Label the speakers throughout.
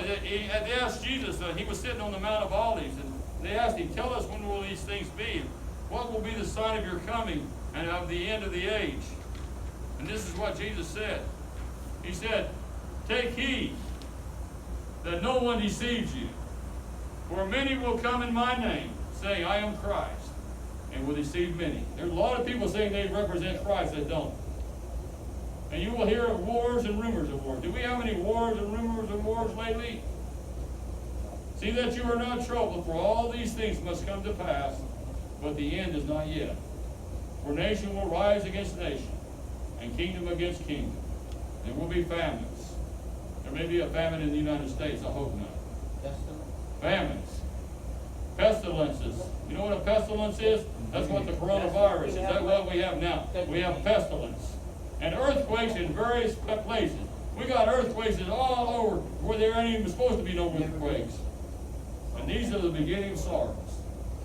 Speaker 1: they asked Jesus, he was sitting on the Mount of Olives, and they asked him, tell us when will these things be? What will be the sign of your coming and of the end of the age? And this is what Jesus said. He said, take heed that no one deceives you. For many will come in my name, saying, I am Christ, and will deceive many. There's a lot of people saying they represent Christ that don't. And you will hear of wars and rumors of wars. Do we have any wars and rumors of wars lately? See that you are not troubled, for all these things must come to pass, but the end is not yet. For nation will rise against nation, and kingdom against kingdom. There will be famines. There may be a famine in the United States, I hope not. Famines. Pestilences. You know what a pestilence is? That's what the coronavirus is. That's what we have now. We have pestilence. And earthquakes in various places. We got earthquakes all over where there ain't even supposed to be no earthquakes. And these are the beginning of sorrows.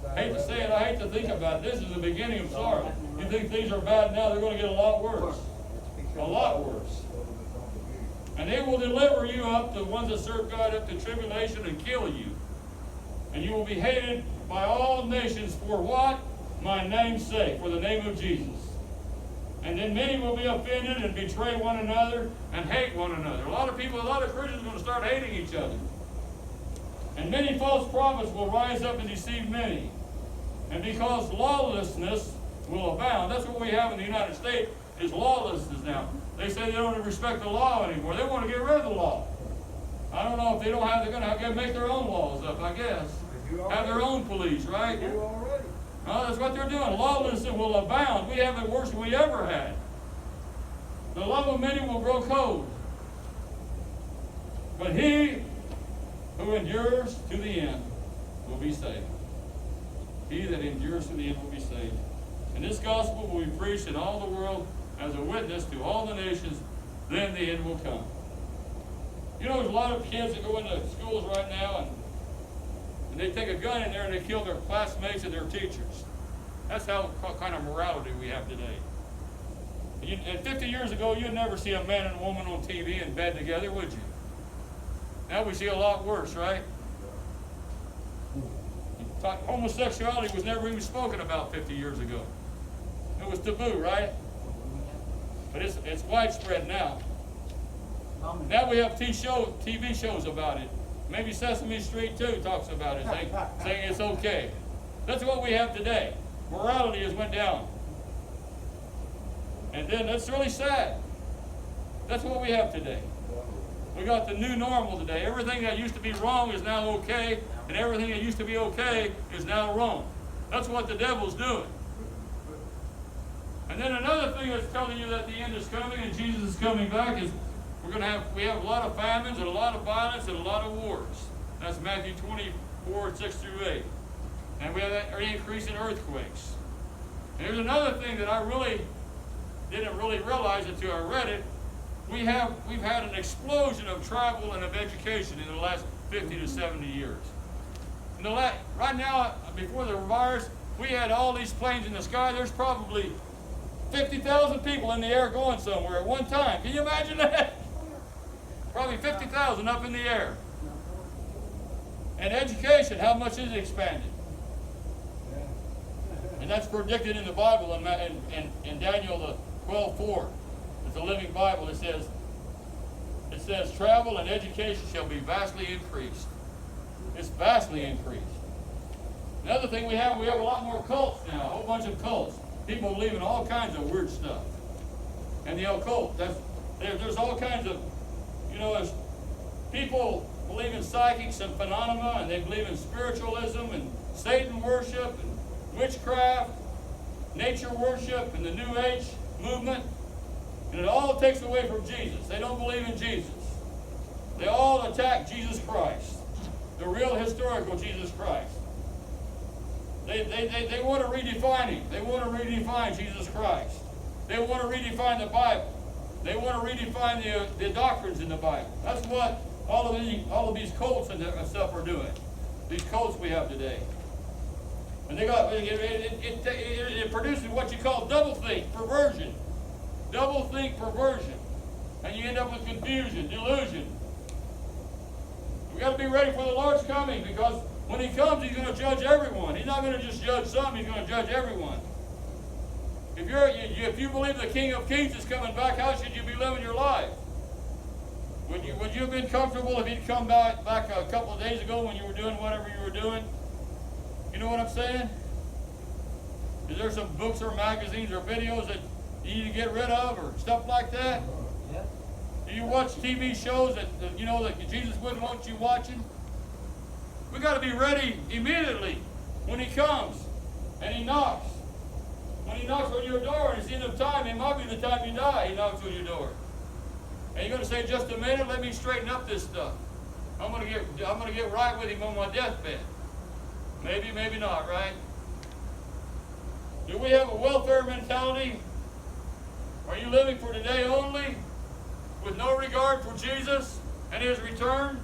Speaker 1: I hate to say it, I hate to think about it. This is the beginning of sorrow. You think things are bad now, they're going to get a lot worse. A lot worse. And they will deliver you up, the ones that serve God, up to tribulation and kill you. And you will be hated by all nations for what? My name's sake, for the name of Jesus. And then many will be offended and betray one another and hate one another. A lot of people, a lot of Christians are going to start hating each other. And many false prophets will rise up and deceive many. And because lawlessness will abound, that's what we have in the United States, is lawlessness now. They say they don't respect the law anymore. They want to get rid of the law. I don't know if they don't have, they're going to have to make their own laws up, I guess. Have their own police, right? No, that's what they're doing. Lawlessness will abound. We have it worse than we ever had. The love of many will grow cold. But he who endures to the end will be saved. He that endures to the end will be saved. And this gospel will be preached in all the world as a witness to all the nations, then the end will come. You know, there's a lot of kids that go into schools right now and they take a gun in there and they kill their classmates and their teachers. That's how kind of morality we have today. And 50 years ago, you'd never see a man and a woman on TV in bed together, would you? Now we see a lot worse, right? Homosexuality was never even spoken about 50 years ago. It was taboo, right? But it's widespread now. Now we have TV shows about it. Maybe Sesame Street too talks about it, saying it's okay. That's what we have today. Morality has went down. And then that's really sad. That's what we have today. We got the new normal today. Everything that used to be wrong is now okay, and everything that used to be okay is now wrong. That's what the devil's doing. And then another thing that's telling you that the end is coming and Jesus is coming back is we have a lot of famines and a lot of violence and a lot of wars. That's Matthew 24, 6 through 8. And we have that increase in earthquakes. And there's another thing that I really didn't really realize until I read it. We've had an explosion of travel and of education in the last 50 to 70 years. Right now, before the virus, we had all these planes in the sky. There's probably 50,000 people in the air going somewhere at one time. Can you imagine that? Probably 50,000 up in the air. And education, how much is it expanded? And that's predicted in the Bible in Daniel 12:4. It's a living Bible. It says travel and education shall be vastly increased. It's vastly increased. Another thing we have a lot more cults now, a whole bunch of cults. People believe in all kinds of weird stuff. And the occult, there's all kinds of, as people believe in psychics and phenomena, and they believe in spiritualism and Satan worship and witchcraft, nature worship, and the New Age movement. And it all takes away from Jesus. They don't believe in Jesus. They all attack Jesus Christ, the real historical Jesus Christ. They want to redefine him. They want to redefine Jesus Christ. They want to redefine the Bible. They want to redefine the doctrines in the Bible. That's what all of these cults and stuff are doing. These cults we have today. And it produces what you call doublethink, perversion. Doublethink perversion. And you end up with confusion, delusion. got to be ready for the Lord's coming, because when He comes, He's going to judge everyone. He's not going to just judge some, He's going to judge everyone. If you believe the King of Kings is coming back, how should you be living your life? Would you have been comfortable if He'd come back a couple of days ago when you were doing whatever you were doing? You know what I'm saying? Is there some books or magazines or videos that you need to get rid of or stuff like that?
Speaker 2: Yep.
Speaker 1: Do you watch TV shows that Jesus wouldn't want you watching? We got to be ready immediately when He comes and He knocks. When He knocks on your door and it's the end of time, it might be the time you die. He knocks on your door, and you're going to say, "Just a minute, let me straighten up this stuff. I'm going to get right with Him on my deathbed." Maybe, maybe not, right? Do we have a welfare mentality? Are you living for today only, with no regard for Jesus and His return?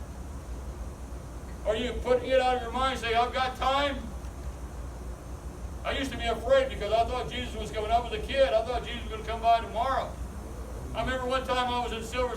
Speaker 1: Are you putting it out of your mind, saying, "I've got time"? I used to be afraid because I thought Jesus was coming. I was a kid. I thought Jesus was going to come by tomorrow. I remember one time I was in Silver